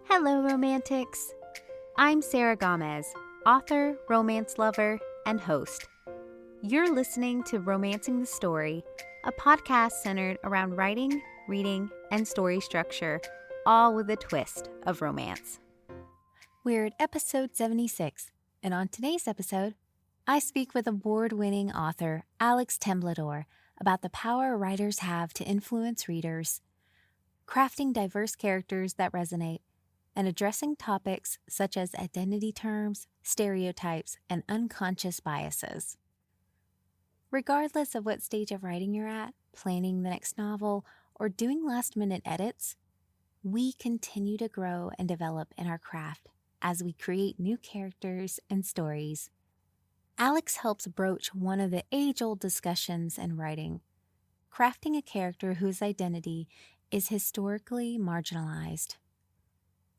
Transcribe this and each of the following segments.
Hello, romantics. I'm Sarah Gomez, author, romance lover, and host. You're listening to Romancing the Story, a podcast centered around writing, reading, and story structure, all with a twist of romance. We're at episode 76, and on today's episode, I speak with award-winning author Alex Temblador about the power writers have to influence readers, crafting diverse characters that resonate, and addressing topics such as identity terms, stereotypes, and unconscious biases. Regardless of what stage of writing you're at, planning the next novel, or doing last-minute edits, we continue to grow and develop in our craft as we create new characters and stories. Alex helps broach one of the age-old discussions in writing, crafting a character whose identity is historically marginalized.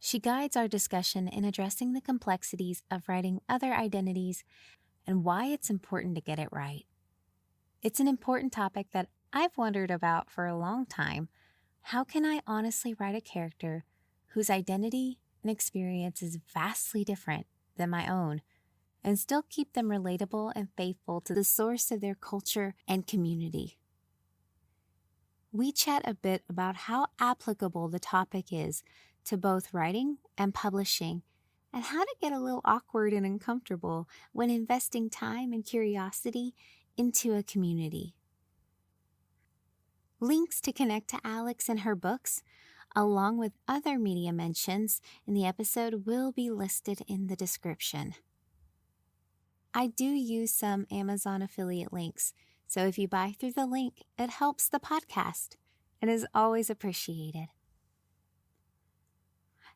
She guides our discussion in addressing the complexities of writing other identities and why it's important to get it right. It's an important topic that I've wondered about for a long time. How can I honestly write a character whose identity and experience is vastly different than my own and still keep them relatable and faithful to the source of their culture and community? We chat a bit about how applicable the topic is to both writing and publishing, and how to get a little awkward and uncomfortable when investing time and curiosity into a community. Links to connect to Alex and her books, along with other media mentions in the episode, will be listed in the description. I do use some Amazon affiliate links, so if you buy through the link, it helps the podcast and is always appreciated.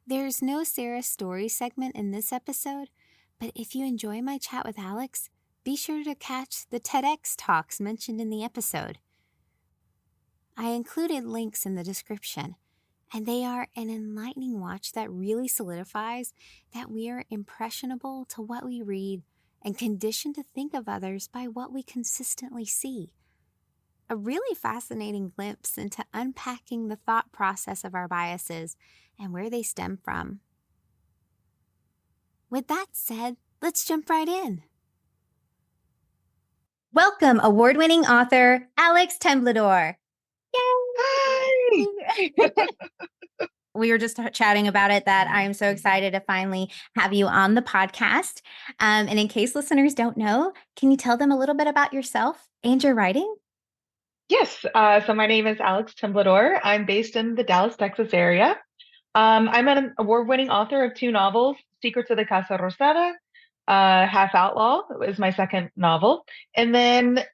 There's no Sarah Story segment in this episode, but if you enjoy my chat with Alex, be sure to catch the TEDx talks mentioned in the episode. I included links in the description, and they are an enlightening watch that really solidifies that we are impressionable to what we read and conditioned to think of others by what we consistently see. A really fascinating glimpse into unpacking the thought process of our biases and where they stem from. With that said, let's jump right in. Welcome, award-winning author Alex Temblador. Yay! Hi! We were just chatting about it, that I'm so excited to finally have you on the podcast. And in case listeners don't know, can you tell them a little bit about yourself and your writing? Yes, so my name is Alex Temblador. I'm based in the Dallas, Texas area. I'm an award-winning author of 2 novels, Secrets of the Casa Rosada, Half Outlaw is my second novel. And then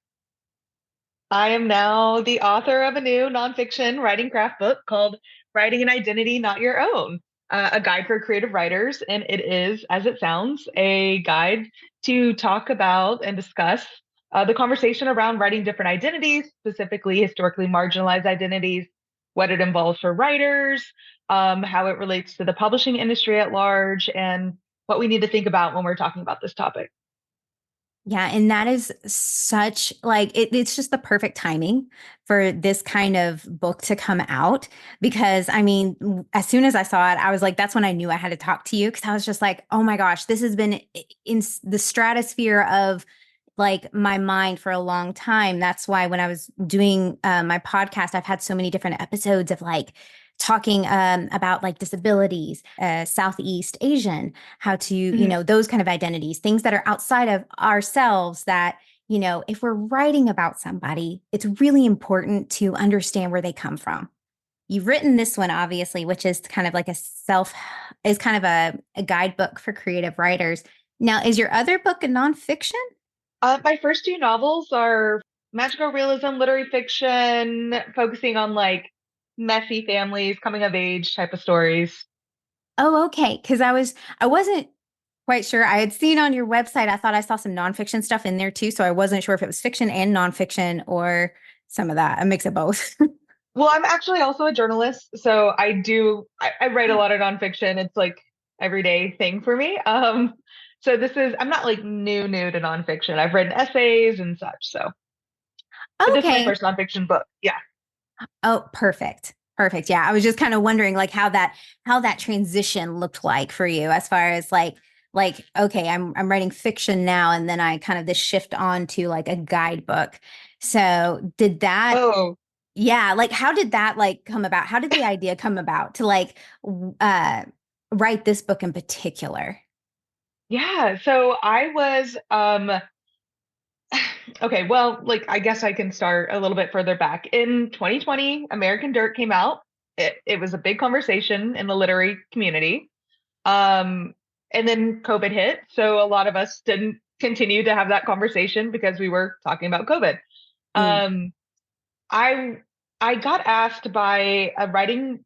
I am now the author of a new nonfiction writing craft book called Writing an Identity Not Your Own, a guide for creative writers. And it is, as it sounds, a guide to talk about and discuss the conversation around writing different identities, specifically historically marginalized identities, what it involves for writers, how it relates to the publishing industry at large, and what we need to think about when we're talking about this topic. Yeah, and that is such it's just the perfect timing for this kind of book to come out, because I mean, as soon as I saw it, I was like, that's when I knew I had to talk to you, because I was just like, oh my gosh, this has been in the stratosphere of like my mind for a long time. That's why when I was doing my podcast, I've had so many different episodes of like talking about like disabilities, Southeast Asian, how to, you know, those kind of identities, things that are outside of ourselves that, you know, if we're writing about somebody, it's really important to understand where they come from. You've written this one, obviously, which is kind of like is kind of a guidebook for creative writers. Now, is your other book a nonfiction? My first 2 novels are magical realism, literary fiction, focusing on like messy families, coming of age type of stories. Oh, okay. Because I wasn't quite sure. I had seen on your website, I thought I saw some nonfiction stuff in there too. So I wasn't sure if it was fiction and nonfiction or some of that, a mix of both. Well, I'm actually also a journalist, so I write a lot of nonfiction. It's like everyday thing for me. So I'm not like new to nonfiction. I've written essays and such. So, but this is my Okay. first nonfiction book. Yeah. Oh, perfect. Perfect. Yeah. I was just kind of wondering like how that transition looked like for you as far as like okay, I'm writing fiction now and then I kind of this shift on to like a guidebook. So did that Oh, yeah, like how did that like come about? How did the idea come about to like uh write this book in particular? yeah. So I was okay, well, like I guess I can start a little bit further back. In 2020, American Dirt came out. It was a big conversation in the literary community. Um, and then COVID hit, so a lot of us didn't continue to have that conversation because we were talking about COVID. Mm, Um, I I got asked by a writing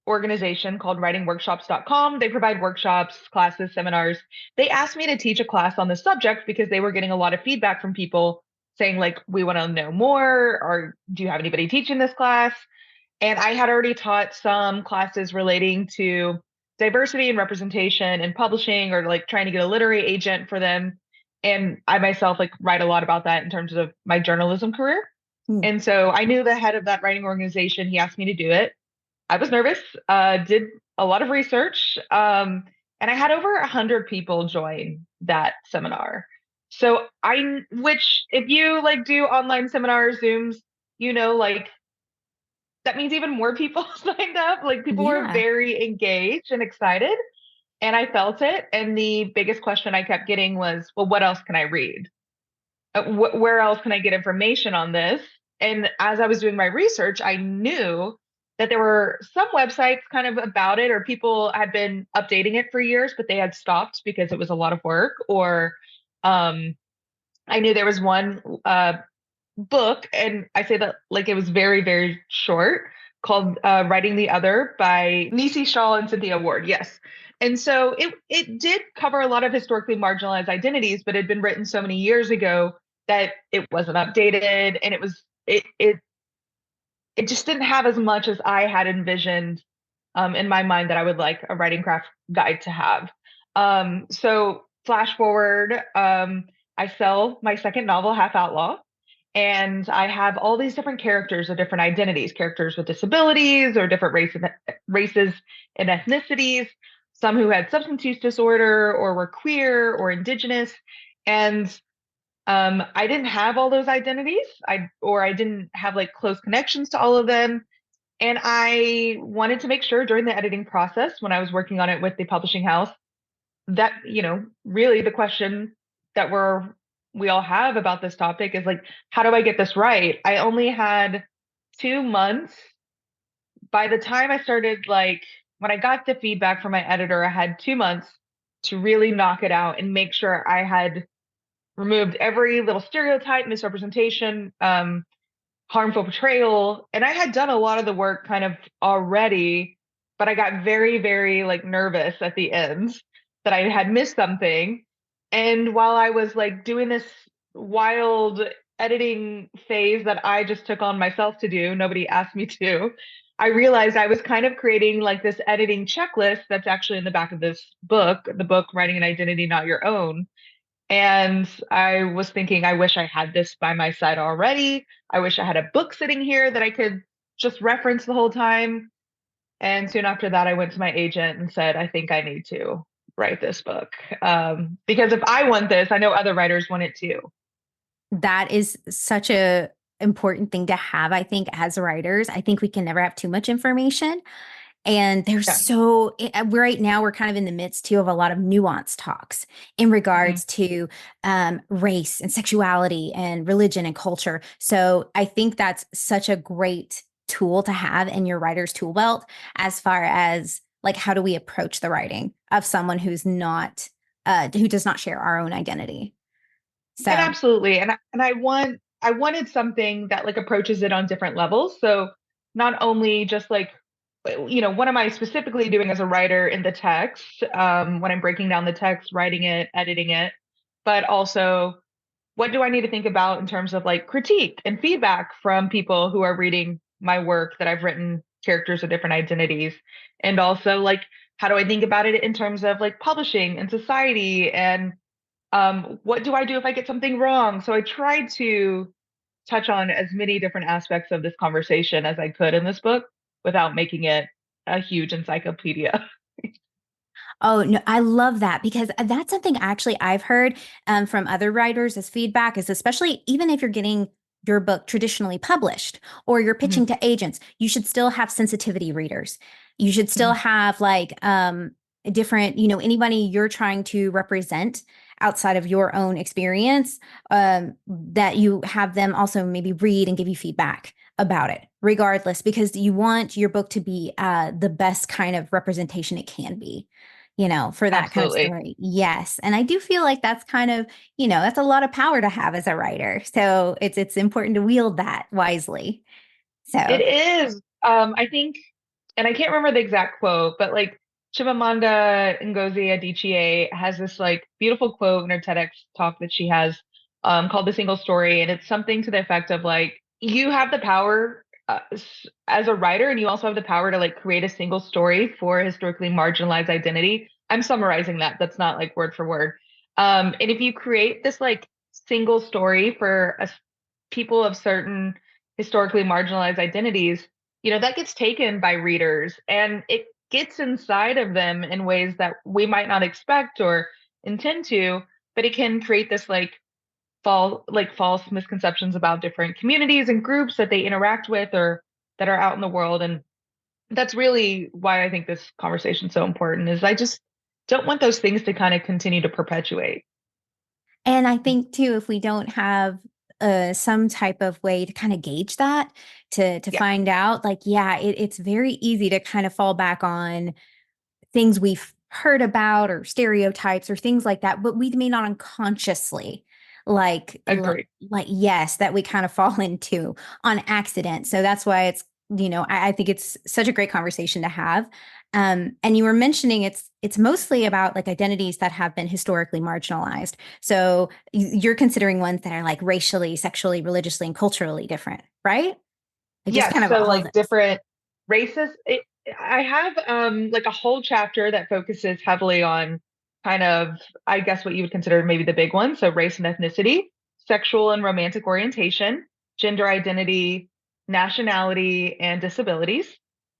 organization called writingworkshops.com. They provide workshops, classes, seminars. They asked me to teach a class on the subject because they were getting a lot of feedback from people saying like, we want to know more, or do you have anybody teaching this class? And I had already taught some classes relating to diversity and representation in publishing, or like trying to get a literary agent for them. And I myself like write a lot about that in terms of my journalism career. mm. And so I knew the head of that writing organization. He asked me to do it. I was nervous, did a lot of research, and I had over 100 people join that seminar. So which if you like do online seminars, Zooms, like that means even more people signed up. Like people were Yeah. very engaged and excited, and I felt it. And the biggest question I kept getting was, well, what else can I read? Where else can I get information on this? And as I was doing my research, I knew that there were some websites kind of about it, or people had been updating it for years, but they had stopped because it was a lot of work. Or I knew there was one book, and I say that like it was very, very short, called Writing the Other by Nisi Shaw and Cynthia Ward. Yes. And so it did cover a lot of historically marginalized identities, but it had been written so many years ago that it wasn't updated, and it just didn't have as much as I had envisioned in my mind that I would like a writing craft guide to have. So flash forward, I sell my second novel, Half Outlaw, and I have all these different characters of different identities, characters with disabilities or different races and ethnicities, some who had substance use disorder or were queer or indigenous. And I didn't have all those identities. I didn't have like close connections to all of them. And I wanted to make sure during the editing process, when I was working on it with the publishing house, that, really the question that we all have about this topic is like, how do I get this right? I only had 2 months. By the time I started, like, when I got the feedback from my editor, I had 2 months to really knock it out and make sure I had removed every little stereotype, misrepresentation, harmful portrayal. And I had done a lot of the work kind of already, but I got very, very like nervous at the end that I had missed something. And while I was like doing this wild editing phase that I just took on myself to do, nobody asked me to, I realized I was kind of creating like this editing checklist that's actually in the back of this book, the book Writing an Identity Not Your Own. And I was thinking, I wish I had this by my side already. I wish I had a book sitting here that I could just reference the whole time. And soon after that, I went to my agent and said, I think I need to write this book. Because if I want this, I know other writers want it too. That is such a important thing to have, I think, as writers. I think we can never have too much information. And there's Yeah. right now, we're kind of in the midst too of a lot of nuanced talks in Mhm. regards to race and sexuality and religion and culture. So I think that's such a great tool to have in your writer's tool belt as far as like, how do we approach the writing of someone who does not share our own identity? And So, absolutely. I wanted something that like approaches it on different levels. So not only just like, what am I specifically doing as a writer in the text, when I'm breaking down the text, writing it, editing it, but also what do I need to think about in terms of like critique and feedback from people who are reading my work that I've written, characters of different identities. And also like, how do I think about it in terms of like publishing and society, and what do I do if I get something wrong? So I tried to touch on as many different aspects of this conversation as I could in this book. without making it a huge encyclopedia. Oh, no, I love that because that's something actually I've heard from other writers as feedback is especially even if you're getting your book traditionally published or you're Mhm, pitching to agents, you should still have sensitivity readers. You should still mhm. have like different, anybody you're trying to represent outside of your own experience, that you have them also maybe read and give you feedback about it, regardless, because you want your book to be the best kind of representation it can be, for that kind of Absolutely. story. Yes. And I do feel like that's kind of, that's a lot of power to have as a writer. So it's important to wield that wisely. It So is. I think, and I can't remember the exact quote, but like Chimamanda Ngozi Adichie has this like beautiful quote in her TEDx talk that she has called "The Single Story," and it's something to the effect of like you have the power as a writer, and you also have the power to like create a single story for historically marginalized identity. I'm summarizing that. That's not like word for word. And if you create this like single story for people of certain historically marginalized identities, that gets taken by readers and it gets inside of them in ways that we might not expect or intend to, but it can create this false misconceptions about different communities and groups that they interact with or that are out in the world. And that's really why I think this conversation is so important is I just don't want those things to kind of continue to perpetuate. and I think too, if we don't have some type of way to kind of gauge that, to Yeah, find out, like, yeah, it's very easy to kind of fall back on things we've heard about or stereotypes or things like that, but we may not unconsciously agree. like yes, that we kind of fall into on accident. So that's why it's, I think it's such a great conversation to have. And you were mentioning it's mostly about like identities that have been historically marginalized. So you're considering ones that are like racially, sexually, religiously, and culturally different, right? Like just Yes, kind of so all of like this. different races. I have like a whole chapter that focuses heavily on kind of, I guess what you would consider maybe the big one. So race and ethnicity, sexual and romantic orientation, gender identity, nationality, and disabilities.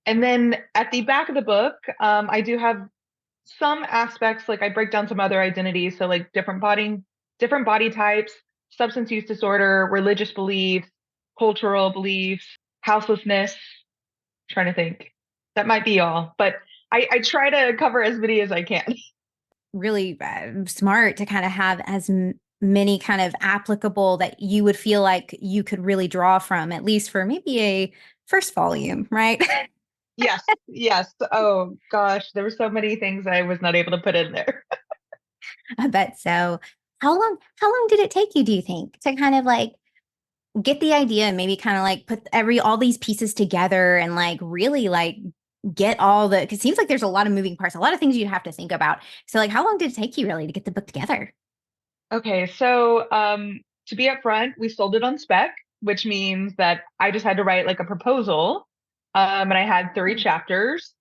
And then at the back of the book, I do have some aspects, like I break down some other identities. So like different body types, substance use disorder, religious beliefs, cultural beliefs, houselessness. Trying to think. That might be all, but I try to cover as many as I can. Really smart to kind of have as many kind of applicable that you would feel like you could really draw from, at least for maybe a first volume, right? Yes, yes. Oh gosh, there were so many things I was not able to put in there. I bet so. How long did it take you, do you think, to kind of like get the idea and maybe kind of like put all these pieces together and like really like get all the, because it seems like there's a lot of moving parts, a lot of things you'd have to think about. So like how long did it take you really to get the book together? Okay, so to be upfront, we sold it on spec, which means that I just had to write like a proposal, and I had 3 chapters,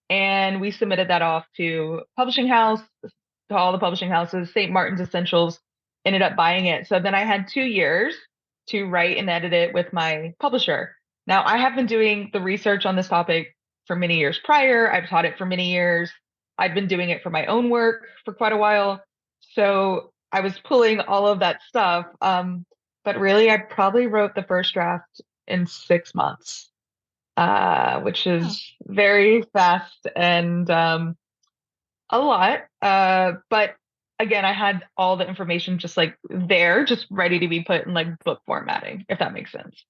and we submitted that off to publishing house, to all the publishing houses. St. Martin's Essentials ended up buying it. So then I had 2 years to write and edit it with my publisher. Now I have been doing the research on this topic for many years prior. I've taught it for many years. I've been doing it for my own work for quite a while. So I was pulling all of that stuff. But really, I probably wrote the first draft in 6 months, which Oh. is very fast and a lot. But again, I had all the information just like there, just ready to be put in like book formatting, if that makes sense.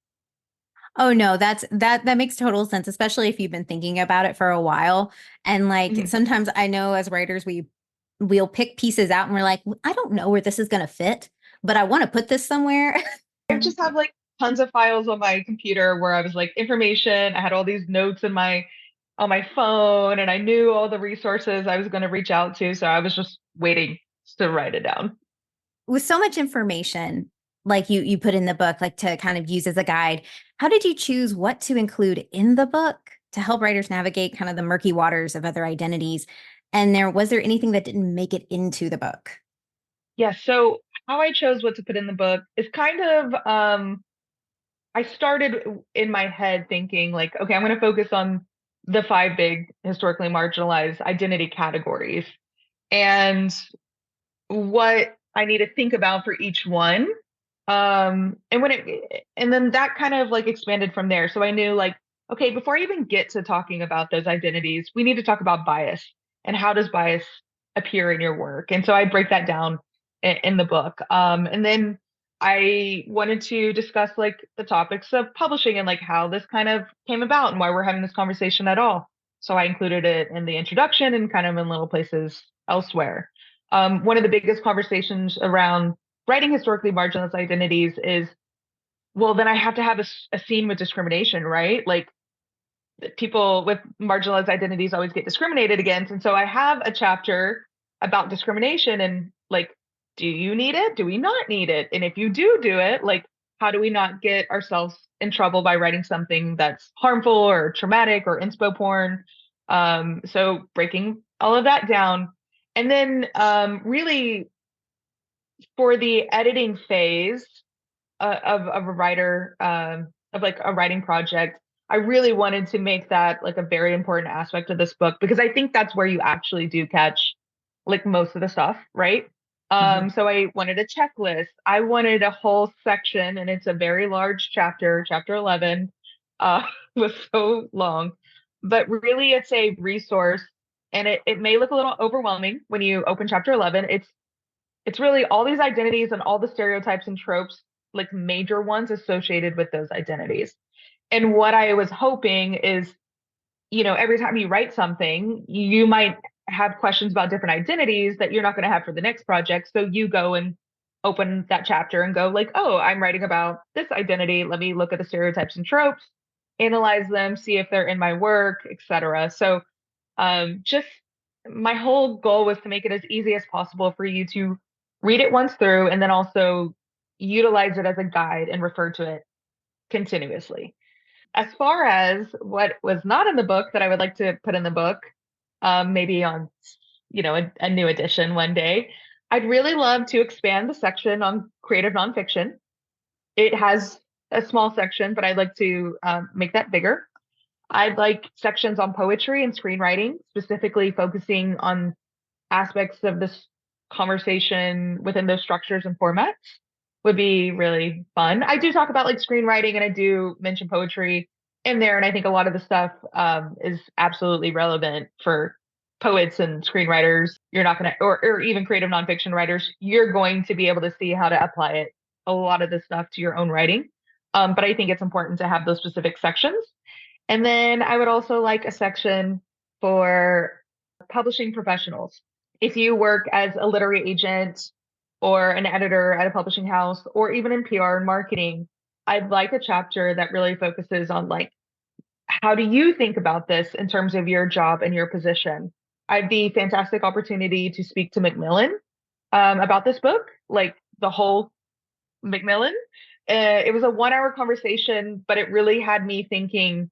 Oh no, that makes total sense, especially if you've been thinking about it for a while. And like Mhm. sometimes I know as writers we'll pick pieces out and we're like, I don't know where this is going to fit, but I want to put this somewhere. I just have like tons of files on my computer where I was like information. I had all these notes in my on my phone, and I knew all the resources I was going to reach out to. So I was just waiting to write it down. With so much information like you put in the book like to kind of use as a guide, how did you choose what to include in the book to help writers navigate kind of the murky waters of other identities? And was there anything that didn't make it into the book? Yeah. So how I chose what to put in the book is kind of I started in my head thinking like, okay, I'm going to focus on the five big historically marginalized identity categories and what I need to think about for each one. And then that kind of like expanded from there. So I knew like, okay, before I even get to talking about those identities, we need to talk about bias and how does bias appear in your work. And so I break that down in the book. And then I wanted to discuss like the topics of publishing and like how this kind of came about and why we're having this conversation at all. So I included it in the introduction and kind of in little places elsewhere. One of the biggest conversations around writing historically marginalized identities is, well, then I have to have a scene with discrimination, right? Like people with marginalized identities always get discriminated against. And so I have a chapter about discrimination and like, do you need it? Do we not need it? And if you do it, like, how do we not get ourselves in trouble by writing something that's harmful or traumatic or inspo porn? So breaking all of that down. And then really for the editing phase of a writer of like a writing project, I really wanted to make that like a very important aspect of this book because I think that's where you actually do catch like most of the stuff, right? Mhm. So I wanted a checklist. I wanted a whole section, and it's a very large chapter, chapter 11, uh, was so long, but really it's a resource. And it may look a little overwhelming when you open chapter 11. It's really all these identities and all the stereotypes and tropes, like major ones associated with those identities. And what I was hoping is, every time you write something, you might have questions about different identities that you're not going to have for the next project. So you go and open that chapter and go like, oh, I'm writing about this identity. Let me look at the stereotypes and tropes, analyze them, see if they're in my work, etc. So just my whole goal was to make it as easy as possible for you to read it once through and then also utilize it as a guide and refer to it continuously. As far as what was not in the book that I would like to put in the book, maybe on, a new edition one day, I'd really love to expand the section on creative nonfiction. It has a small section, but I'd like to make that bigger. I'd like sections on poetry and screenwriting, specifically focusing on aspects of this conversation within those structures and formats would be really fun. I do talk about like screenwriting and I do mention poetry in there. And I think a lot of the stuff is absolutely relevant for poets and screenwriters. You're not going to, or even creative nonfiction writers, you're going to be able to see how to apply it, a lot of this stuff to your own writing. But I think it's important to have those specific sections. And then I would also like a section for publishing professionals. If you work as a literary agent or an editor at a publishing house or even in PR and marketing, I'd like a chapter that really focuses on like, how do you think about this in terms of your job and your position? I'd be fantastic opportunity to speak to Macmillan about this book, like the whole Macmillan. It was a 1 hour conversation, but it really had me thinking,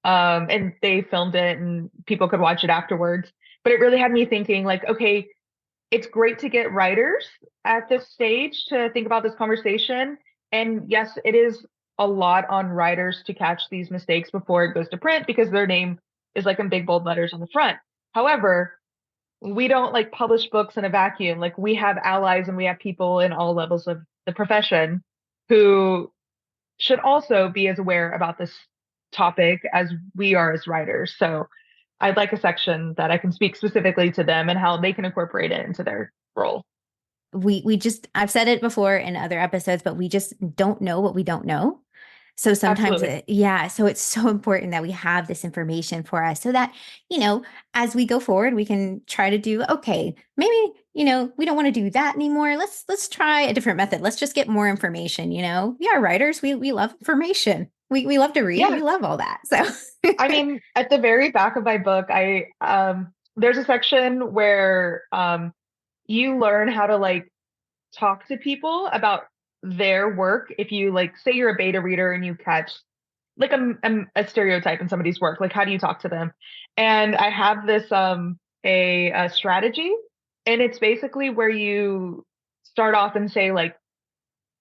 and they filmed it and people could watch it afterwards. But it really had me thinking like, okay, it's great to get writers at this stage to think about this conversation. And yes, it is a lot on writers to catch these mistakes before it goes to print because their name is like in big bold letters on the front. However, we don't like publish books in a vacuum. Like we have allies and we have people in all levels of the profession who should also be as aware about this topic as we are as writers. So I'd like a section that I can speak specifically to them and how they can incorporate it into their role. We just, I've said it before in other episodes, but we just don't know what we don't know. So sometimes, Absolutely. so it's so important that we have this information for us so that, as we go forward, we can try to do, okay, maybe, we don't want to do that anymore. Let's try a different method. Let's just get more information, We are writers. We love information. We love to read. Yeah. We love all that. So I mean, at the very back of my book, there's a section where you learn how to like talk to people about their work. If you like, say you're a beta reader and you catch like a stereotype in somebody's work, like how do you talk to them? And I have this a strategy, and it's basically where you start off and say like,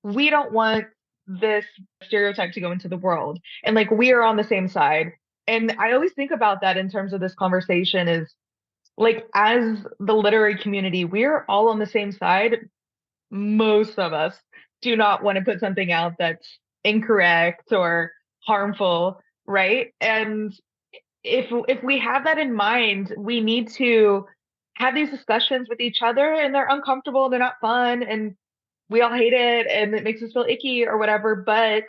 we don't want this stereotype to go into the world. And like we are on the same side. And I always think about that in terms of this conversation is like as the literary community, we're all on the same side. Most of us do not want to put something out that's incorrect or harmful, right? And if we have that in mind, we need to have these discussions with each other, and they're uncomfortable, they're not fun, and we all hate it and it makes us feel icky or whatever, but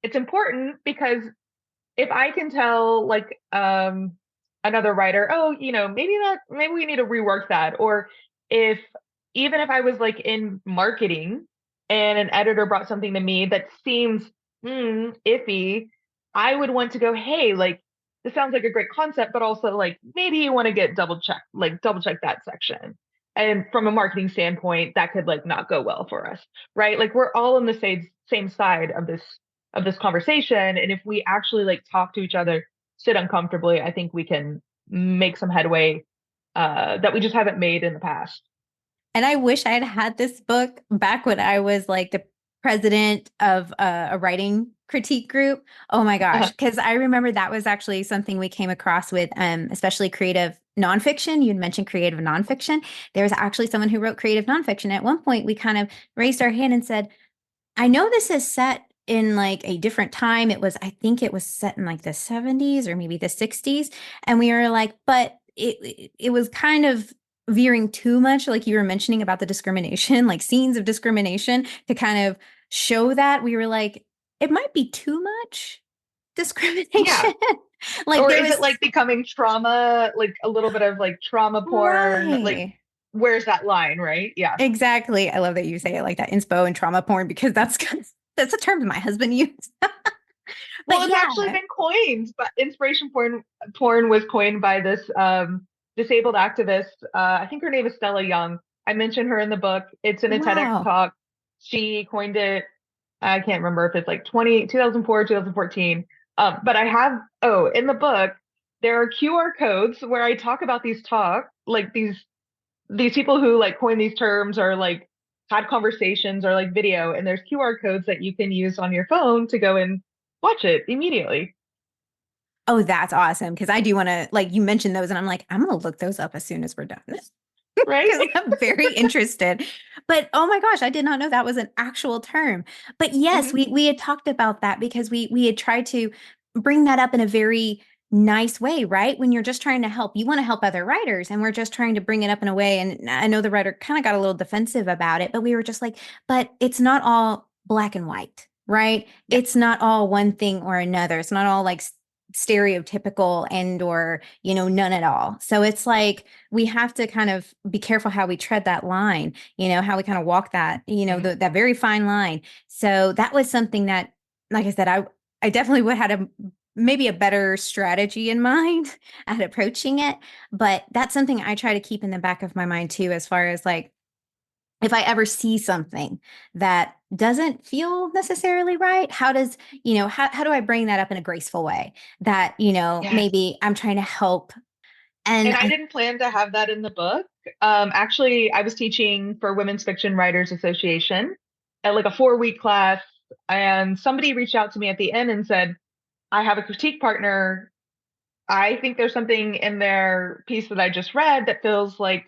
it's important because if I can tell like another writer, oh, maybe we need to rework that. Or if even if I was like in marketing and an editor brought something to me that seems iffy, I would want to go, hey, like this sounds like a great concept, but also like maybe you want to get double check that section. And from a marketing standpoint, that could like not go well for us, right? Like we're all on the same side of this conversation. And if we actually like talk to each other, sit uncomfortably, I think we can make some headway that we just haven't made in the past. And I wish I had had this book back when I was like the president of a writing critique group. Oh my gosh. Because I remember that was actually something we came across with, especially creative nonfiction. You'd mentioned creative nonfiction. There was actually someone who wrote creative nonfiction. At one point, we kind of raised our hand and said, I know this is set in like a different time. I think it was set in like the 70s or maybe the 60s. And we were like, but it was kind of veering too much, like you were mentioning about the discrimination, like scenes of discrimination to kind of show that. We were like, it might be too much discrimination. Yeah. Like, or is it like becoming trauma, like a little bit of like trauma porn? right. Like, where's that line, right? Yeah. Exactly. I love that you say it like that, inspo and trauma porn, because that's a term that my husband used. Well, But it's actually been coined, but inspiration porn was coined by this disabled activist. I think her name is Stella Young. I mentioned her in the book. It's in a TEDx talk. She coined it. I can't remember if it's like 2004, 2014. But I have, in the book, there are QR codes where I talk about like these people who like coin these terms or like had conversations or like video, and there's QR codes that you can use on your phone to go and watch it immediately. Oh, that's awesome. Because I do want to, like, you mentioned those, and I'm like, I'm going to look those up as soon as we're done. Right? Because I'm very interested. But oh my gosh, I did not know that was an actual term. But yes, Mm-hmm. we had talked about that because we had tried to bring that up in a very nice way, right? When you're just trying to help, you want to help other writers, and we're just trying to bring it up in a way. And I know the writer kind of got a little defensive about it, but we were just like, but it's not all black and white, right? Yeah. It's not all one thing or another. It's not all like stereotypical and or none at all. So it's like we have to kind of be careful how we tread that line, how we kind of walk that, that very fine line. So that was something that, like I said, I definitely would have had maybe a better strategy in mind at approaching it. But that's something I try to keep in the back of my mind too, as far as like if I ever see something that doesn't feel necessarily right, how does, how do I bring that up in a graceful way that, Yes. maybe I'm trying to help. And I didn't plan to have that in the book. Actually, I was teaching for Women's Fiction Writers Association at like a 4-week class, and somebody reached out to me at the end and said, I have a critique partner. I think there's something in their piece that I just read that feels like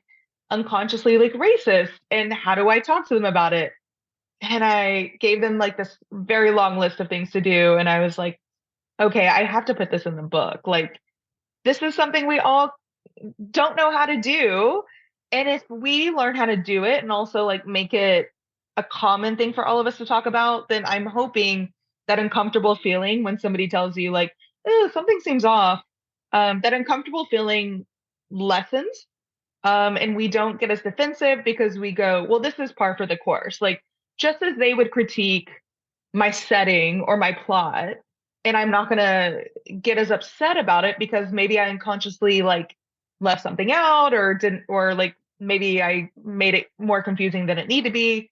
unconsciously like racist. And how do I talk to them about it? And I gave them like this very long list of things to do. And I was like, okay, I have to put this in the book. Like, this is something we all don't know how to do. And if we learn how to do it and also like make it a common thing for all of us to talk about, then I'm hoping that uncomfortable feeling when somebody tells you like, oh, something seems off, that uncomfortable feeling lessens. And we don't get as defensive because we go, well, this is par for the course. Like, just as they would critique my setting or my plot, and I'm not going to get as upset about it because maybe I unconsciously like left something out or didn't, or like maybe I made it more confusing than it needed to be.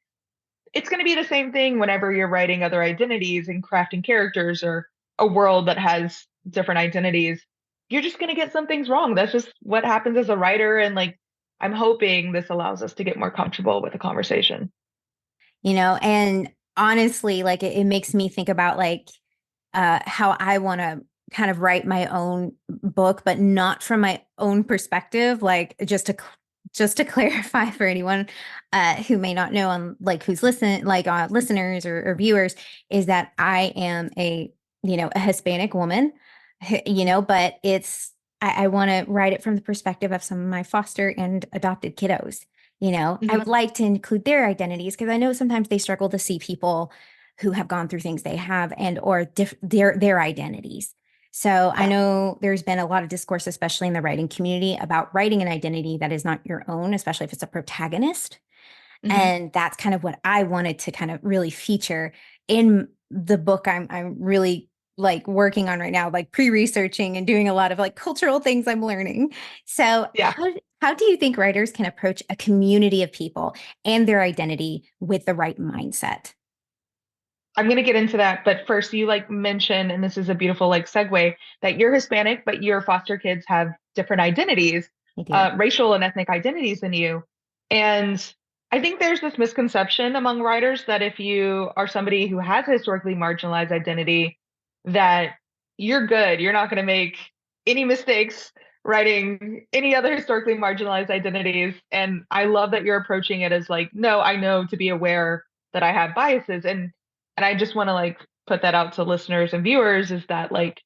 It's going to be the same thing whenever you're writing other identities and crafting characters or a world that has different identities. You're just going to get some things wrong. That's just what happens as a writer. And like, I'm hoping this allows us to get more comfortable with the conversation. And honestly, like it makes me think about like how I want to kind of write my own book, but not from my own perspective. Like just to clarify for anyone who may not know, on like who's listeners or viewers, is that I am a Hispanic woman, but I want to write it from the perspective of some of my foster and adopted kiddos. I would Mhm. like to include their identities because I know sometimes they struggle to see people who have gone through things they have and or their identities. So I Yeah. know there's been a lot of discourse, especially in the writing community, about writing an identity that is not your own, especially if it's a protagonist. Mhm. And that's kind of what I wanted to kind of really feature in the book I'm really like working on right now, like pre-researching and doing a lot of like cultural things I'm learning. So Yeah. how do you think writers can approach a community of people and their identity with the right mindset? I'm going to get into that, but first you like mentioned, and this is a beautiful like segue, that you're Hispanic, but your foster kids have different identities, I do. racial and ethnic identities than you. And I think there's this misconception among writers that if you are somebody who has a historically marginalized identity, that you're good. You're not going to make any mistakes writing any other historically marginalized identities. And I love that you're approaching it as like, no, I know to be aware that I have biases. And I just want to like put that out to listeners and viewers is that like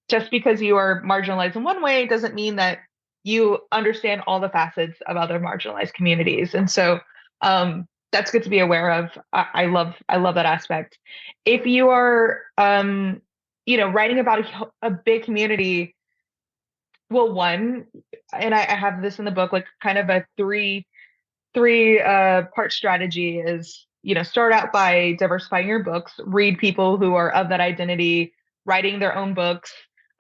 just because you are marginalized in one way doesn't mean that you understand all the facets of other marginalized communities. And so that's good to be aware of. I love that aspect. If you are writing about a big community, well, one, and I have this in the book, like kind of a three part strategy is start out by diversifying your books, read people who are of that identity writing their own books,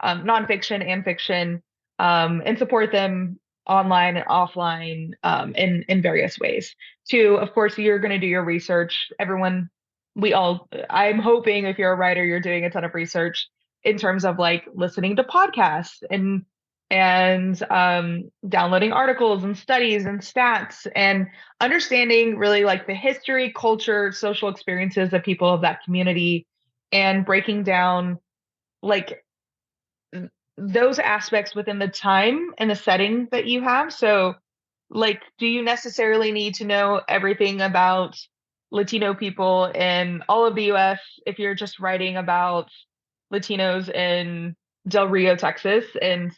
nonfiction and fiction, and support them online and offline, in various ways. Two, of course, you're going to do your research. I'm hoping if you're a writer you're doing a ton of research in terms of like listening to podcasts and downloading articles and studies and stats and understanding really like the history, culture, social experiences of people of that community and breaking down like those aspects within the time and the setting that you have. So, like, do you necessarily need to know everything about Latino people in all of the US if you're just writing about Latinos in Del Rio, Texas in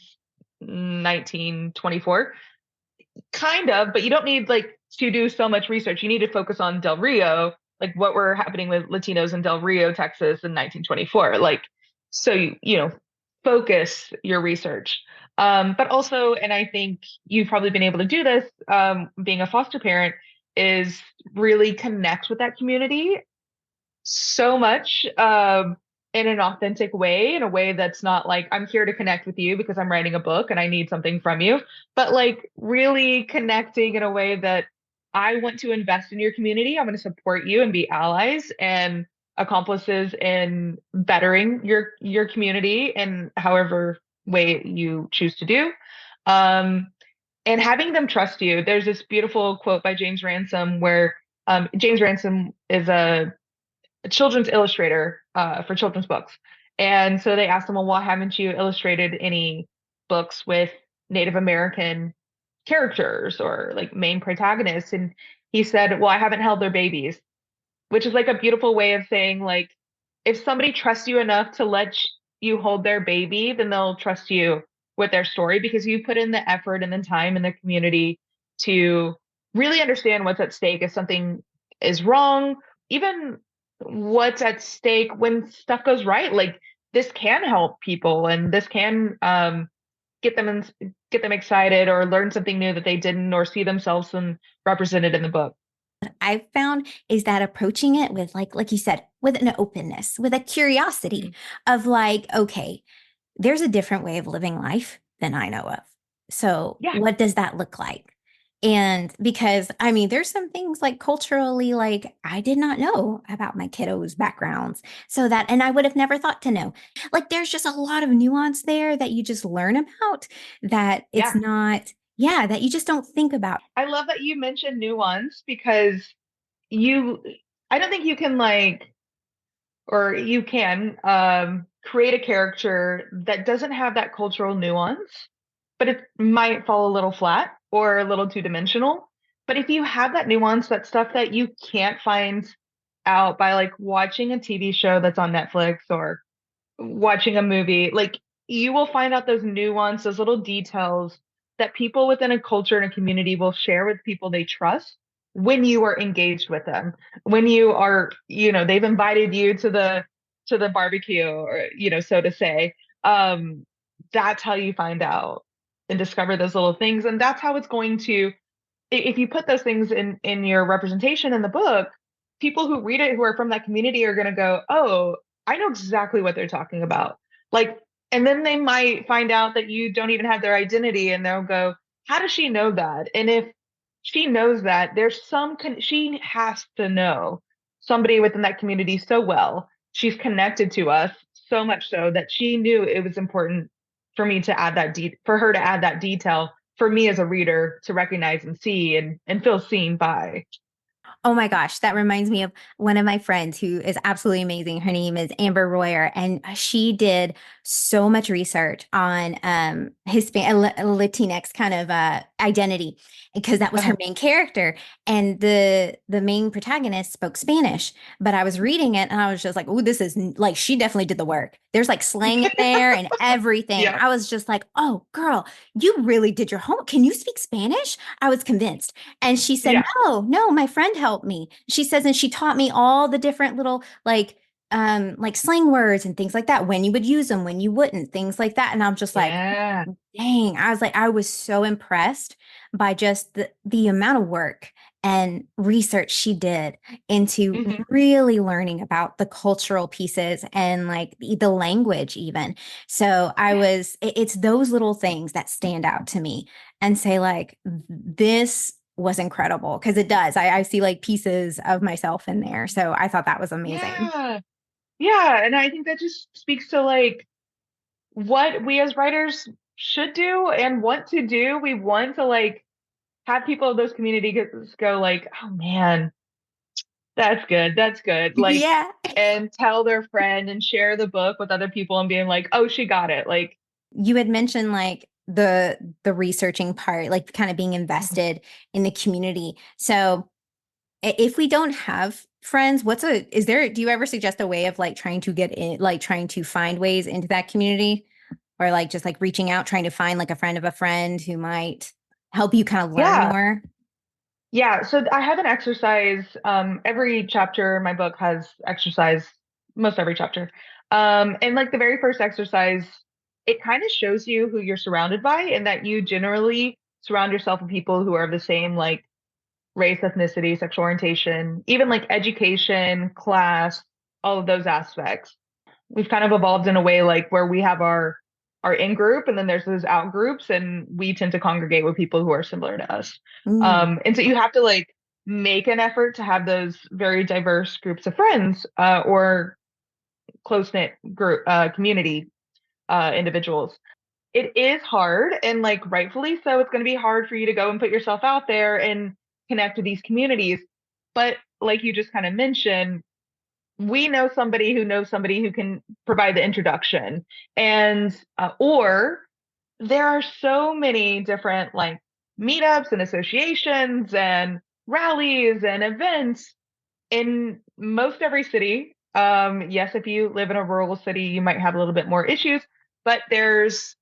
1924? Kind of, but you don't need like to do so much research. You need to focus on Del Rio, like what were happening with Latinos in Del Rio, Texas in 1924. Like, so focus your research. But also, and I think you've probably been able to do this, being a foster parent, is really connect with that community so much in an authentic way, in a way that's not like I'm here to connect with you because I'm writing a book and I need something from you, but like really connecting in a way that I want to invest in your community. I'm going to support you and be allies and accomplices in bettering your community in however way you choose to do. Um, and having them trust you. There's this beautiful quote by James Ransom where James Ransom is a children's illustrator for children's books. And so they asked him, well, why haven't you illustrated any books with Native American characters or like main protagonists? And he said, well, I haven't held their babies, which is like a beautiful way of saying, like, if somebody trusts you enough to let you hold their baby, then they'll trust you with their story because you put in the effort and the time in the community to really understand what's at stake if something is wrong, even what's at stake when stuff goes right. Like this can help people and this can get them get them excited or learn something new that they didn't or see themselves represented in the book. I've found is that approaching it with like you said, with an openness, with a curiosity of like, okay, there's a different way of living life than I know of. So Yeah. what does that look like? And because I mean, there's some things like culturally, like I did not know about my kiddos' backgrounds. So that, and I would have never thought to know. Like there's just a lot of nuance there that you just learn about that it's Yeah. not, yeah, that you just don't think about. I love that you mentioned nuance because you I don't think you can or you can create a character that doesn't have that cultural nuance, but it might fall a little flat or a little two-dimensional. But if you have that nuance, that stuff that you can't find out by like watching a TV show that's on Netflix or watching a movie, like you will find out those nuance, those little details that people within a culture and a community will share with people they trust when you are engaged with them. When you are, they've invited you to the barbecue or, so to say. That's how you find out and discover those little things. And that's how it's going to, if you put those things in your representation in the book, people who read it who are from that community are going to go, oh, I know exactly what they're talking about. Like, and then they might find out that you don't even have their identity, and they'll go, how does she know that? And if she knows that, she has to know somebody within that community so well. She's connected to us so much so that she knew it was important for me to add for her to add that detail for me as a reader to recognize and see and feel seen by. Oh my gosh, that reminds me of one of my friends who is absolutely amazing. Her name is Amber Royer, and she did so much research on Latinx kind of identity because that was her Uh-huh. main character, and the main protagonist spoke Spanish. But I was reading it, and I was just like, "Oh, this is like she definitely did the work." There's like slang in there and everything. Yeah. I was just like, "Oh, girl, you really did your homework. Can you speak Spanish?" I was convinced. And she said, Yeah. no, my friend helped me. She says, and she taught me all the different little like slang words and things like that, when you would use them, when you wouldn't, things like that. And I'm just like, Yeah. dang, I was so impressed by just the amount of work and research she did into Hmm. really learning about the cultural pieces and like the language even. So it's those little things that stand out to me and say like, this was incredible because it does. I see like pieces of myself in there. So I thought that was amazing. Yeah. Yeah. And I think that just speaks to like what we as writers should do and want to do. We want to like have people of those communities go like, oh man, that's good. That's good. Like, Yeah. and tell their friend and share the book with other people and being like, oh, she got it. Like, You had mentioned like the researching part, like kind of being mhm. invested in the community. So if we don't have friends, do you ever suggest a way of like trying to get in, like trying to find ways into that community, or like just like reaching out, trying to find like a friend of a friend who might help you kind of learn Yeah. more? Yeah, so I have an exercise. Every chapter in my book has exercise, most every chapter. And like the very first exercise, it kind of shows you who you're surrounded by, and that you generally surround yourself with people who are the same, like race, ethnicity, sexual orientation, even like education, class, all of those aspects. We've kind of evolved in a way like where we have our in group, and then there's those out groups, and we tend to congregate with people who are similar to us. Mm. And so you have to like make an effort to have those very diverse groups of friends, or close knit group community individuals. It is hard, and like rightfully so, it's going to be hard for you to go and put yourself out there and connect with these communities. But like you just kind of mentioned, we know somebody who knows somebody who can provide the introduction. And or there are so many different like meetups and associations and rallies and events in most every city. Yes, if you live in a rural city, you might have a little bit more issues, but there's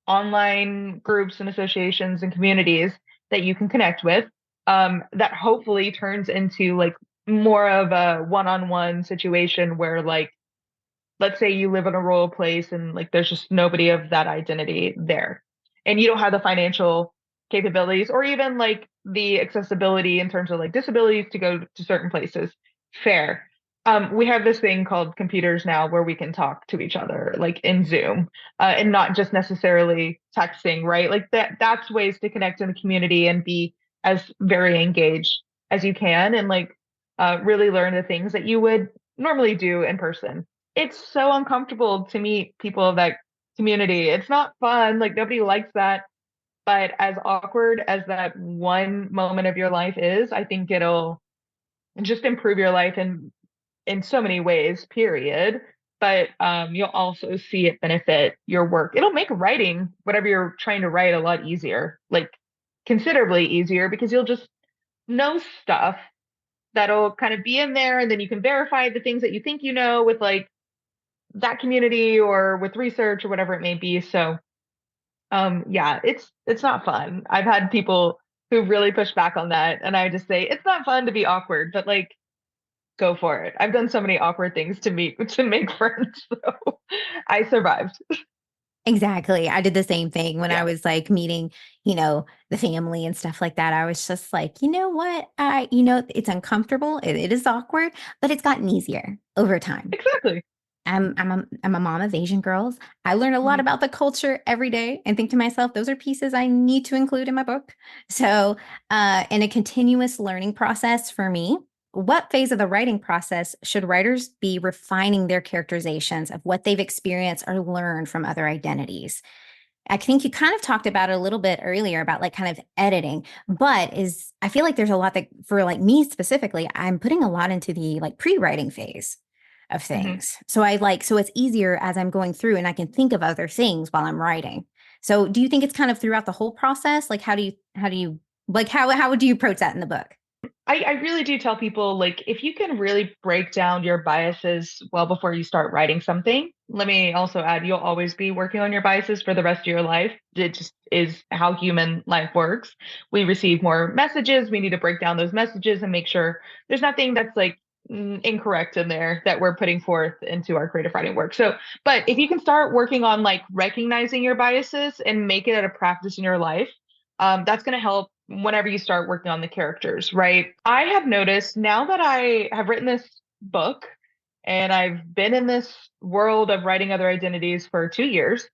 online groups and associations and communities that you can connect with, that hopefully turns into like more of a one-on-one situation where like, let's say you live in a rural place and like there's just nobody of that identity there, and you don't have the financial capabilities or even like the accessibility in terms of like disabilities to go to certain places. Fair. We have this thing called computers now where we can talk to each other like in Zoom, and not just necessarily texting, right? Like that's ways to connect in the community and be as very engaged as you can, and like really learn the things that you would normally do in person. It's so uncomfortable to meet people of that community. It's not fun. Like nobody likes that. But as awkward as that one moment of your life is, I think just improve your life in so many ways, period. But you'll also see it benefit your work. It'll make writing, whatever you're trying to write, a lot easier, like considerably easier, because you'll just know stuff that'll kind of be in there, and then you can verify the things that you think you know with like that community or with research or whatever it may be. So yeah, it's not fun. I've had people who really push back on that, and I just say it's not fun to be awkward, but like go for it. I've done so many awkward things to meet to make friends, so I survived. Exactly. I did the same thing when I Yeah, was like meeting, the family and stuff like that. I was just like, you know what? It's uncomfortable. It is awkward, but it's gotten easier over time. exactly. I'm a mom of Asian girls. I learn a lot Mhm. about the culture every day and think to myself, those are pieces I need to include in my book. So, in a continuous learning process for me, what phase of the writing process should writers be refining their characterizations of what they've experienced or learned from other identities? I think you kind of talked about it a little bit earlier about like kind of editing, but I feel like there's a lot that for like me specifically, I'm putting a lot into the like pre-writing phase of Mhm. things. So it's easier as I'm going through and I can think of other things while I'm writing. So do you think it's kind of throughout the whole process? Like how do you like how would you approach that in the book? I really do tell people, like, if you can really break down your biases well before you start writing something. Let me also add, you'll always be working on your biases for the rest of your life. It just is how human life works. We receive more messages. We need to break down those messages and make sure there's nothing that's like incorrect in there that we're putting forth into our creative writing work. So, but if you can start working on like recognizing your biases and make it a practice in your life, that's going to help whenever you start working on the characters, right? I have noticed now that I have written this book and I've been in this world of writing other identities for 2 years,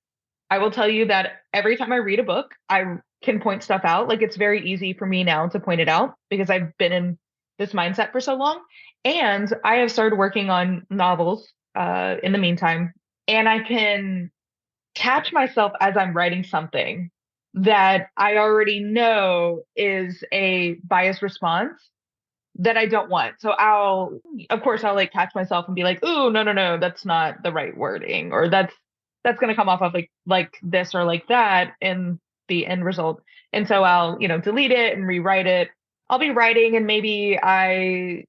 I will tell you that every time I read a book, I can point stuff out. Like it's very easy for me now to point it out because I've been in this mindset for so long. And I have started working on novels in the meantime, and I can catch myself as I'm writing something that I already know is a biased response that I don't want. So of course, I'll like catch myself and be like, "Ooh, no, no, no, that's not the right wording," or that's going to come off of like this or like that in the end result. And so I'll, delete it and rewrite it. I'll be writing and maybe I,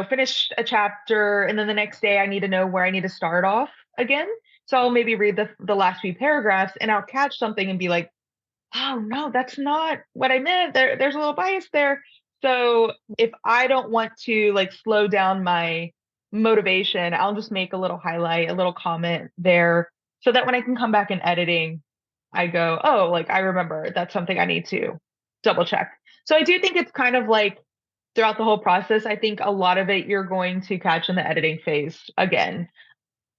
finish a chapter and then the next day I need to know where I need to start off again. So I'll maybe read the last few paragraphs and I'll catch something and be like, oh no, that's not what I meant. There's a little bias there. So if I don't want to like slow down my motivation, I'll just make a little highlight, a little comment there so that when I can come back in editing, I go, oh, like I remember that's something I need to double check. So I do think it's kind of like throughout the whole process, I think a lot of it you're going to catch in the editing phase again.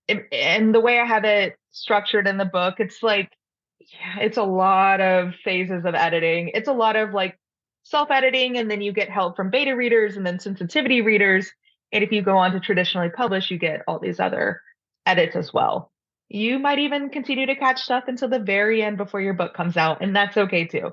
And the way I have it structured in the book, it's like, yeah, it's a lot of phases of editing. It's a lot of like self editing, and then you get help from beta readers and then sensitivity readers. And if you go on to traditionally publish, you get all these other edits as well. You might even continue to catch stuff until the very end before your book comes out, and that's okay too.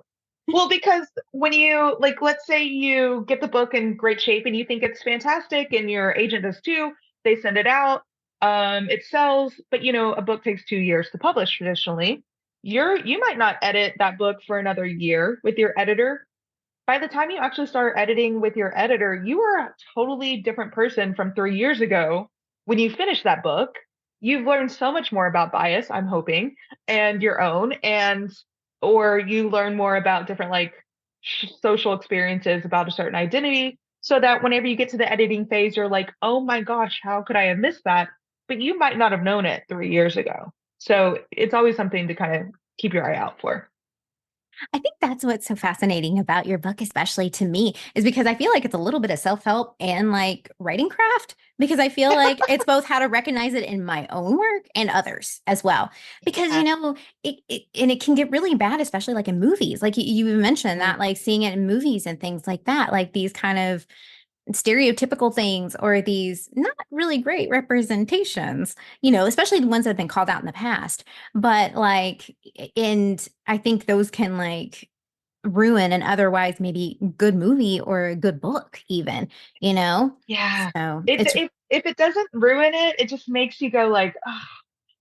Well, because when you like, let's say you get the book in great shape and you think it's fantastic, and your agent does too, they send it out, it sells, but a book takes 2 years to publish traditionally. You might not edit that book for another year with your editor. By the time you actually start editing with your editor, you are a totally different person from 3 years ago. When you finish that book, you've learned so much more about bias, I'm hoping, and your own, and or you learn more about different like social experiences about a certain identity, so that whenever you get to the editing phase, you're like, oh my gosh, how could I have missed that? But you might not have known it 3 years ago. So it's always something to kind of keep your eye out for. I think that's what's so fascinating about your book, especially to me, is because I feel like it's a little bit of self-help and like writing craft, because I feel like it's both how to recognize it in my own work and others as well. Because, Yeah. and it can get really bad, especially like in movies. Like you mentioned Mm. that, like seeing it in movies and things like that, like these kind of stereotypical things or these not really great representations, especially the ones that have been called out in the past. But like, and I think those can like ruin an otherwise maybe good movie or a good book even, you know? Yeah. So If it's if it doesn't ruin it, it just makes you go like, oh,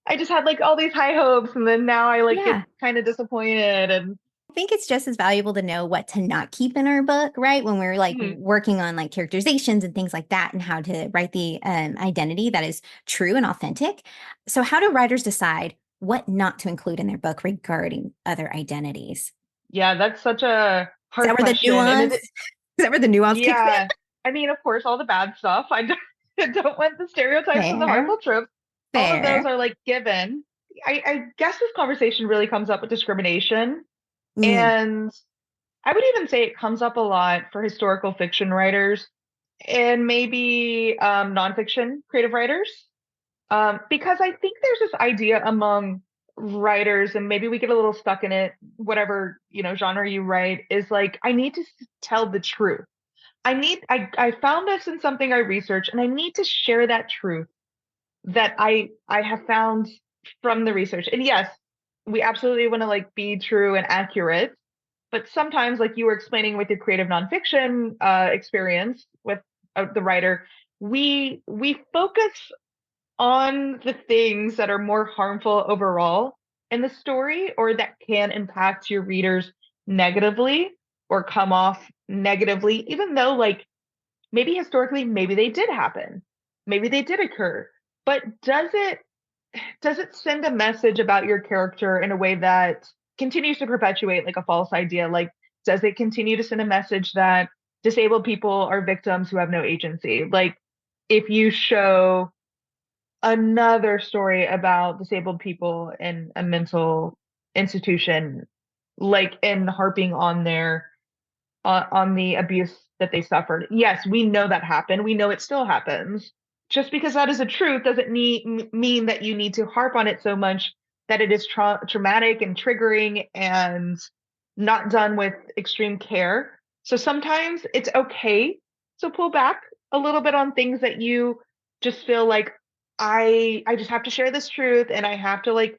I just had like all these high hopes and then now I like get yeah. kind of disappointed and I think it's just as valuable to know what to not keep in our book, right? When we're like mhm. working on like characterizations and things like that and how to write the identity that is true and authentic. So, how do writers decide what not to include in their book regarding other identities? Yeah, that's such a Is that hard where the question. And nuance? it Is that where the nuance kicks in? yeah. I mean, of course, all the bad stuff. I don't, I don't want the stereotypes and the Fair, harmful tropes. All of those fair. are like given. I guess this conversation really comes up with discrimination. Mm, And I would even say it comes up a lot for historical fiction writers and maybe nonfiction creative writers. Because I think there's this idea among writers, and maybe we get a little stuck in it, whatever, genre you write, is like, I need to tell the truth. I found this in something I researched, and I need to share that truth that I have found from the research. And yes, we absolutely want to like be true and accurate, but sometimes, like you were explaining with your creative nonfiction experience with the writer, we focus on the things that are more harmful overall in the story or that can impact your readers negatively or come off negatively, even though like maybe historically, maybe they did happen, maybe they did occur, but does it send a message about your character in a way that continues to perpetuate like a false idea? Like, does it continue to send a message that disabled people are victims who have no agency? Like, if you show another story about disabled people in a mental institution, like, and harping on their on the abuse that they suffered. Yes, we know that happened. We know it still happens. Just because that is a truth doesn't mean that you need to harp on it so much that it is traumatic and triggering and not done with extreme care. So sometimes it's okay to pull back a little bit on things that you just feel like I just have to share this truth and I have to like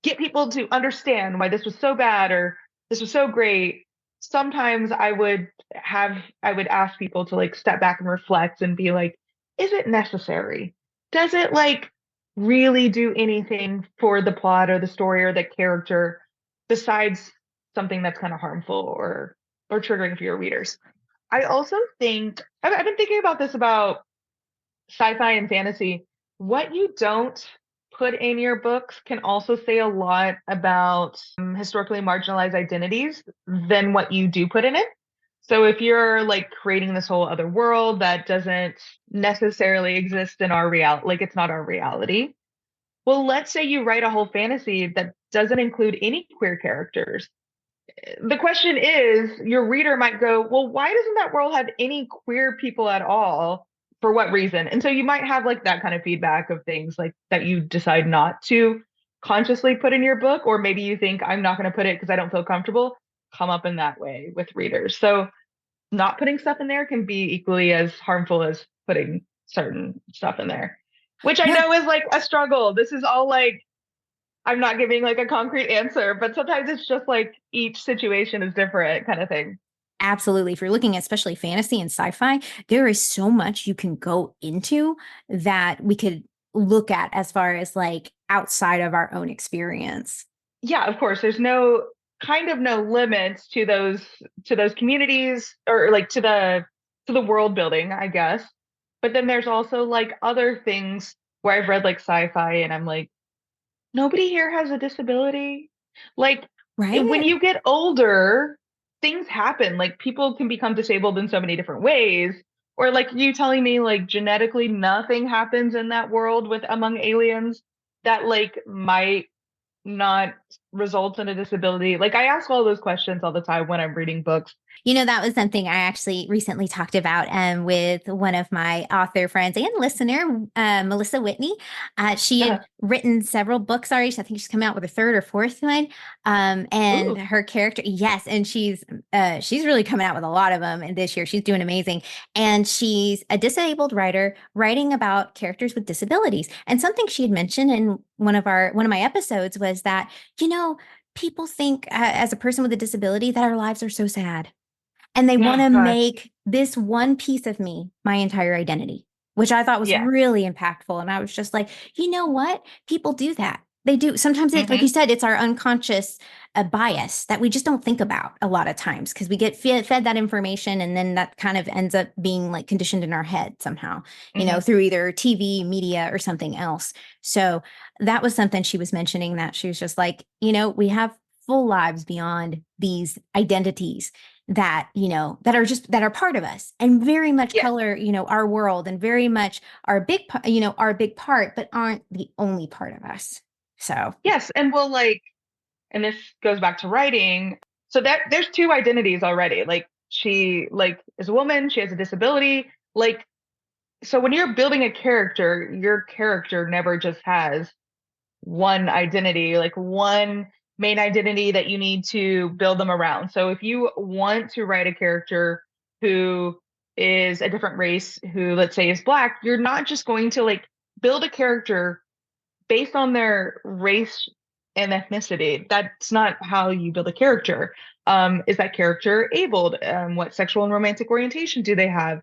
get people to understand why this was so bad or this was so great. Sometimes I would ask people to like step back and reflect and be like, is it necessary? Does it like really do anything for the plot or the story or the character besides something that's kind of harmful or triggering for your readers? I also think I've been thinking about this about sci-fi and fantasy. What you don't put in your books can also say a lot about historically marginalized identities than what you do put in it. So if you're like creating this whole other world that doesn't necessarily exist in our reality, like it's not our reality. Well, let's say you write a whole fantasy that doesn't include any queer characters. The question is, your reader might go, well, why doesn't that world have any queer people at all? For what reason? And so you might have like that kind of feedback of things like that you decide not to consciously put in your book, or maybe you think I'm not going to put it because I don't feel comfortable, come up in that way with readers. So not putting stuff in there can be equally as harmful as putting certain stuff in there, which I no, know is like a struggle. This is all like I'm not giving like a concrete answer, but sometimes it's just like each situation is different kind of thing. absolutely. If you're looking at especially fantasy and sci-fi, there is so much you can go into that we could look at as far as like outside of our own experience. Yeah, of course, there's no kind of no limits to those communities or like to the world building, I guess. But then there's also like other things where I've read like sci-fi and I'm like, nobody here has a disability. Like when Right? you get older, things happen. Like people can become disabled in so many different ways. Or like you telling me like genetically nothing happens in that world with among aliens that like might not result in a disability. Like I ask all those questions all the time when I'm reading books. You know, that was something I actually recently talked about with one of my author friends and listener, Melissa Whitney. She had written several books already. I think she's come out with a third or fourth one. And Ooh. her character, yes, and she's really coming out with a lot of them. And this year, she's doing amazing. And she's a disabled writer writing about characters with disabilities. And something she had mentioned in one of my episodes was that, you know, people think as a person with a disability that our lives are so sad. And they want Oh to gosh. make this one piece of me my entire identity, which I thought was Yeah. really impactful. And I was just like, you know what? People do that. They do. Sometimes it, like Hmm. you said, it's our unconscious bias that we just don't think about a lot of times because we get fed that information and then that kind of ends up being like conditioned in our head somehow, Hmm. through either TV, media, or something else. So that was something she was mentioning that she was just like, we have full lives beyond these identities that that are part of us and very much Yeah. color our world and very much our big part but aren't the only part of us. So Yes. And well, like, and this goes back to writing. So that there's two identities already. Like she like is a woman, she has a disability. Like, so when you're building a character, your character never just has one identity, like one main identity that you need to build them around. So if you want to write a character who is a different race, who let's say is Black, you're not just going to like build a character based on their race and ethnicity. That's not how you build a character. Is that character abled? What sexual and romantic orientation do they have?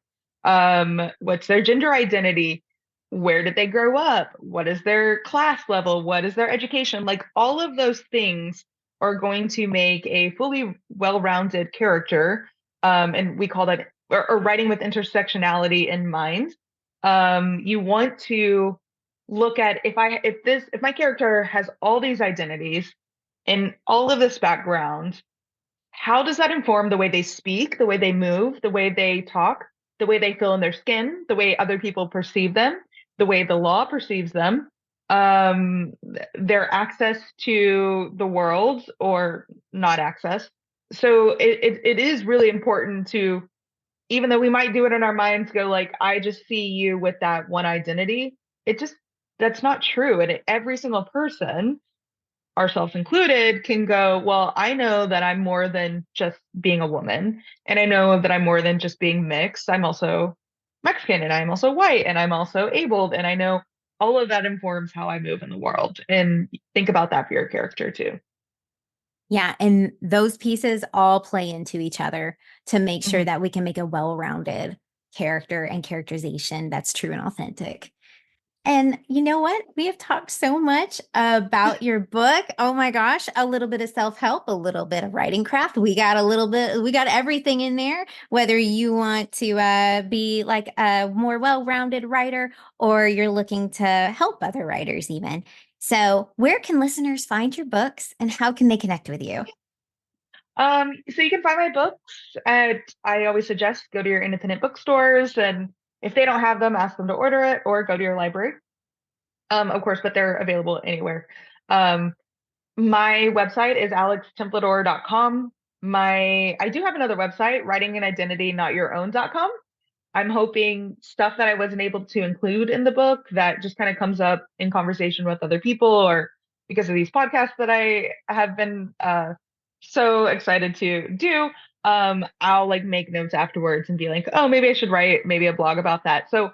What's their gender identity? Where did they grow up? What is their class level? What is their education? Like all of those things are going to make a fully well-rounded character. And we call that or writing with intersectionality in mind. You want to look at if my character has all these identities and all of this background, how does that inform the way they speak, the way they move, the way they talk, the way they feel in their skin, the way other people perceive them, the way the law perceives them, their access to the world or not access. So it is really important to, even though we might do it in our minds, go like, I just see you with that one identity. It just, that's not true. And every single person, ourselves included, can go, well, I know that I'm more than just being a woman. And I know that I'm more than just being mixed. I'm also Mexican and I'm also white and I'm also abled. And I know all of that informs how I move in the world. And think about that for your character too. yeah, and those pieces all play into each other to make sure Mhm. that we can make a well-rounded character and characterization that's true and authentic. And you know what? We have talked so much about your book. Oh my gosh, a little bit of self-help, a little bit of writing craft. We got everything in there, whether you want to be like a more well-rounded writer or you're looking to help other writers even. So, where can listeners find your books and how can they connect with you? So you can find my books at, I always suggest go to your independent bookstores, and if they don't have them, ask them to order it or go to your library. Of course, but they're available anywhere. Um, my website is alextemplador.com. I do have another website, writinganidentitynotyourOwn.com. I'm hoping stuff that I wasn't able to include in the book that just kind of comes up in conversation with other people or because of these podcasts that I have been so excited to do. I'll like make notes afterwards and be like, oh, maybe I should write maybe a blog about that. So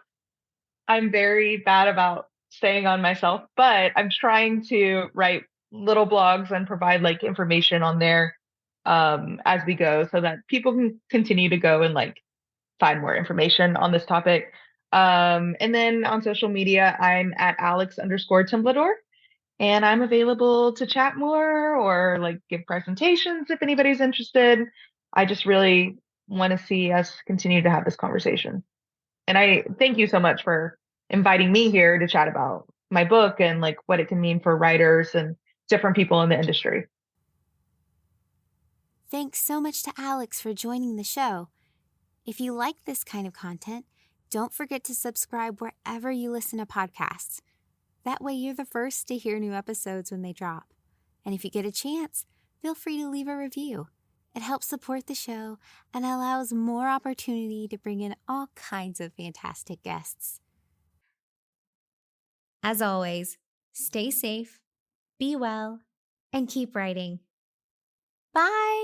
I'm very bad about staying on myself, but I'm trying to write little blogs and provide like information on there as we go so that people can continue to go and like find more information on this topic. And then on social media, I'm at Alex_Temblador, and I'm available to chat more or like give presentations if anybody's interested. I just really want to see us continue to have this conversation. And I thank you so much for inviting me here to chat about my book and like what it can mean for writers and different people in the industry. Thanks so much to Alex for joining the show. If you like this kind of content, don't forget to subscribe wherever you listen to podcasts. That way you're the first to hear new episodes when they drop. And if you get a chance, feel free to leave a review. It helps support the show and allows more opportunity to bring in all kinds of fantastic guests. As always, stay safe, be well, and keep writing. Bye!